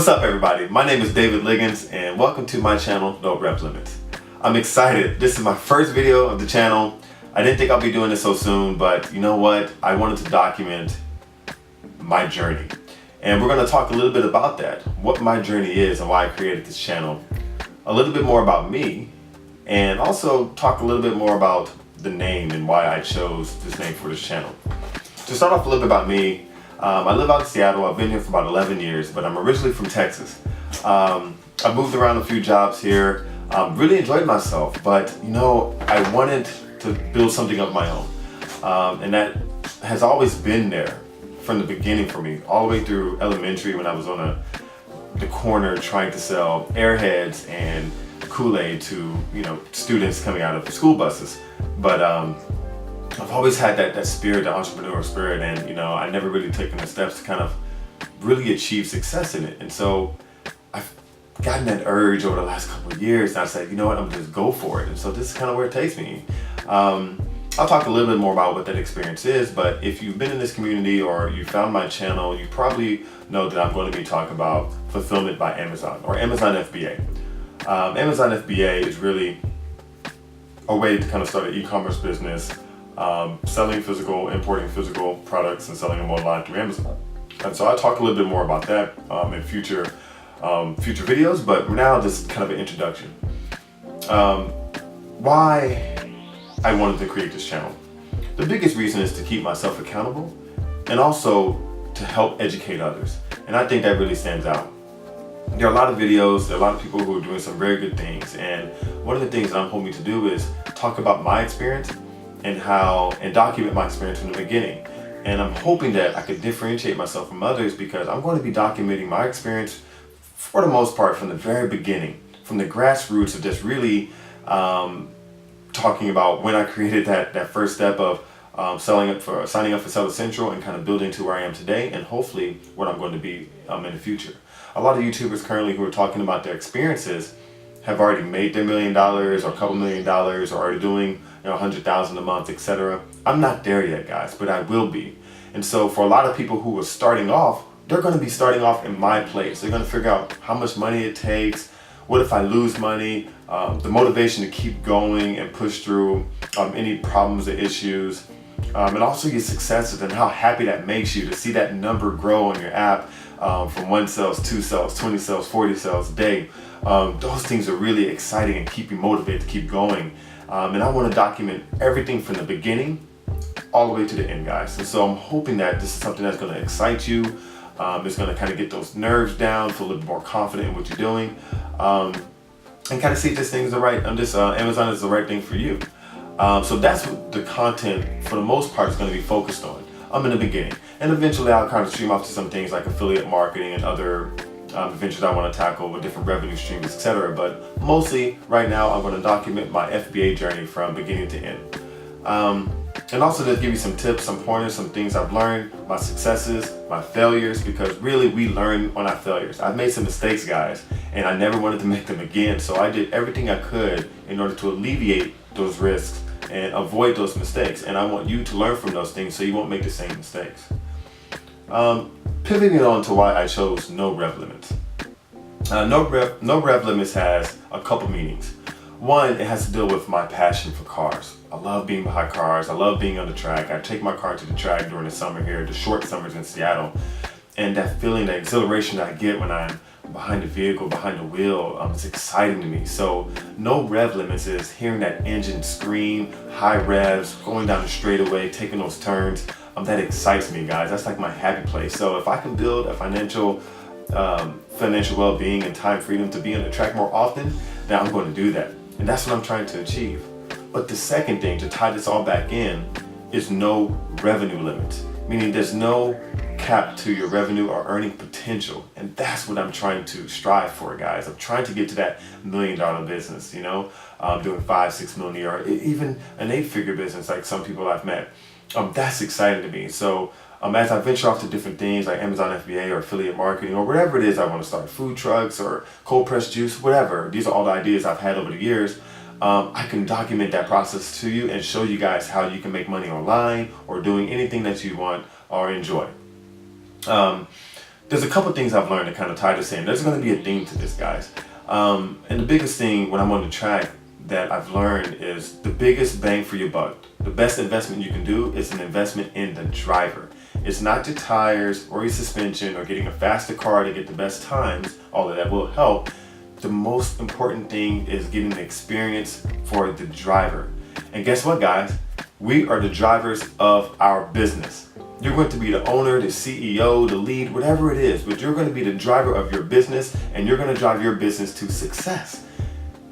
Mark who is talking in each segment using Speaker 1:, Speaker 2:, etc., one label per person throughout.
Speaker 1: What's up everybody? My name is David Liggins and welcome to my channel, No Rep Limits. I'm excited. This is my first video of the channel. I didn't think I'll be doing this so soon, but you know what? I wanted to document my journey. And we're going to talk a little bit about that, what my journey is and why I created this channel. A little bit more about me, and also talk a little bit more about the name and why I chose this name for this channel. To start off a little bit about me, I live out in Seattle. I've been here for about 11 years, but I'm originally from Texas. I've moved around a few jobs here, really enjoyed myself, but you know, I wanted to build something of my own. And that has always been there from the beginning for me, all the way through elementary when I was on the corner trying to sell Airheads and Kool-Aid to, you know, students coming out of the school buses. But I've always had that spirit, the entrepreneurial spirit, and you know, I never really taken the steps to kind of really achieve success in it. And so I've gotten that urge over the last couple of years, and I said, you know what, I'm gonna just go for it. And so this is kind of where it takes me. I'll talk a little bit more about what that experience is, but if you've been in this community or you found my channel, you probably know that I'm going to be talking about fulfillment by Amazon, or Amazon FBA. Amazon FBA is really a way to kind of start an e-commerce business, selling physical, importing physical products and selling them online through Amazon. And so I'll talk a little bit more about that in future videos, but now this is kind of an introduction. Why I wanted to create this channel. The biggest reason is to keep myself accountable and also to help educate others. And I think that really stands out. There are a lot of videos, there are a lot of people who are doing some very good things. And one of the things that I'm hoping to do is talk about my experience and document my experience from the beginning. And I'm hoping that I could differentiate myself from others because I'm going to be documenting my experience for the most part from the very beginning, from the grassroots of just really talking about when I created that first step of signing up for Seller Central and kind of building to where I am today, and hopefully what I'm going to be in the future. A lot of YouTubers currently who are talking about their experiences have already made their $1 million or a couple $1 million or already doing 100,000 a month, etc. I'm not there yet, guys, but I will be. And so for a lot of people who are starting off, they're going to be starting off in my place. They're going to figure out how much money it takes. What if I lose money? The motivation to keep going and push through any problems or issues. And also your successes and how happy that makes you to see that number grow on your app from 1 sales, 2 sales, 20 sales, 40 sales a day. Those things are really exciting and keep you motivated to keep going. And I want to document everything from the beginning all the way to the end, guys. And so I'm hoping that this is something that's going to excite you. It's going to kind of get those nerves down, feel a little more confident in what you're doing. And kind of see if this thing is Amazon is the right thing for you. So that's what the content, for the most part, is going to be focused on. I'm in the beginning. And eventually I'll kind of stream off to some things like affiliate marketing and other ventures I want to tackle with different revenue streams, etc. But mostly right now I'm going to document my FBA journey from beginning to end. And also just give you some tips, some pointers, some things I've learned, my successes, my failures, because really we learn on our failures. I've made some mistakes, guys, and I never wanted to make them again. So I did everything I could in order to alleviate those risks and avoid those mistakes. And I want you to learn from those things so you won't make the same mistakes. Pivoting on to why I chose No Rev Limits. No Rev Limits has a couple meanings. One, it has to deal with my passion for cars. I love being behind cars. I love being on the track. I take my car to the track during the summer here, the short summers in Seattle. And that feeling, that exhilaration that I get when I'm behind the vehicle, behind the wheel, it's exciting to me. So No Rev Limits is hearing that engine scream, high revs, going down the straightaway, taking those turns. That excites me, guys. That's like my happy place. So if I can build a financial well-being and time freedom to be on the track more often, then I'm going to do that. And that's what I'm trying to achieve. But the second thing, to tie this all back in, is no revenue limits. Meaning there's no cap to your revenue or earning potential. And that's what I'm trying to strive for, guys. I'm trying to get to that $1 million business, you know, doing 5, 6 million, or even an 8-figure business like some people I've met. That's exciting to me. So as I venture off to different things like Amazon FBA or affiliate marketing or whatever it is I want to start, food trucks or cold pressed juice, whatever. These are all the ideas I've had over the years. I can document that process to you and show you guys how you can make money online or doing anything that you want or enjoy. there's a couple things I've learned to kind of tie this in. There's going to be a theme to this, guys. And the biggest thing when I'm on the track that I've learned is the biggest bang for your buck. The best investment you can do is an investment in the driver. It's not your tires or your suspension or getting a faster car to get the best times, although that will help. The most important thing is getting the experience for the driver. And guess what, guys? We are the drivers of our business. You're going to be the owner, the CEO, the lead, whatever it is, but you're going to be the driver of your business, and you're going to drive your business to success.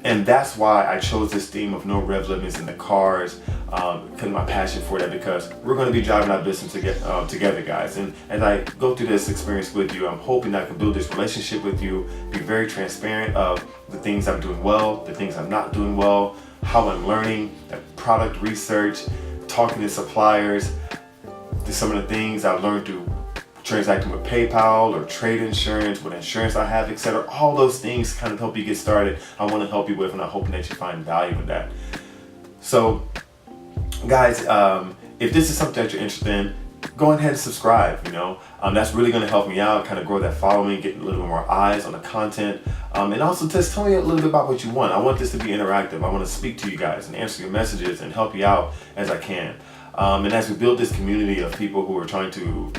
Speaker 1: And that's why I chose this theme of no rev limits in the cars, because my passion for that, because we're going to be driving our business together, guys. And as I go through this experience with you, I'm hoping I can build this relationship with you, be very transparent of the things I'm doing well, the things I'm not doing well, how I'm learning, product research, talking to suppliers, some of the things I've learned through transacting with PayPal or trade insurance, what insurance I have, etc. All those things kind of help you get started. I want to help you with, and I'm hoping that you find value in that. So, guys, if this is something that you're interested in, go ahead and subscribe. That's really going to help me out, kind of grow that following, get a little bit more eyes on the content, and also just tell me a little bit about what you want. I want this to be interactive. I want to speak to you guys and answer your messages and help you out as I can. And as we build this community of people who are trying to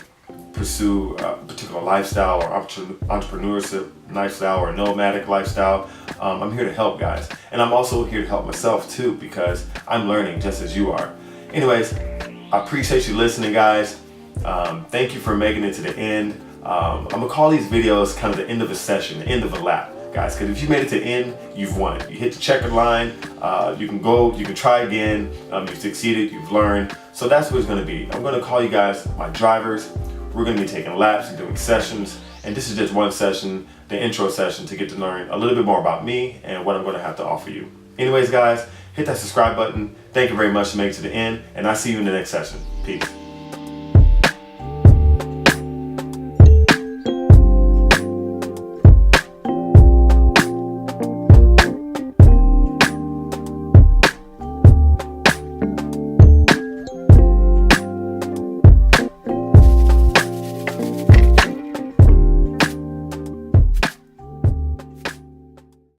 Speaker 1: pursue a particular lifestyle or entrepreneurship lifestyle or nomadic lifestyle, I'm here to help, guys. And I'm also here to help myself too, because I'm learning just as you are. Anyways, I appreciate you listening, guys. Thank you for making it to the end. I'm gonna call these videos kind of the end of a session, the end of a lap, guys, because if you made it to the end, you've won. You hit the checkered line, you can try again, you've succeeded, you've learned. So that's what it's gonna be. I'm gonna call you guys my drivers. We're gonna be taking laps and doing sessions, and this is just one session, the intro session, to get to learn a little bit more about me and what I'm gonna have to offer you. Anyways, guys, hit that subscribe button. Thank you very much for making it to the end, and I'll see you in the next session. Peace.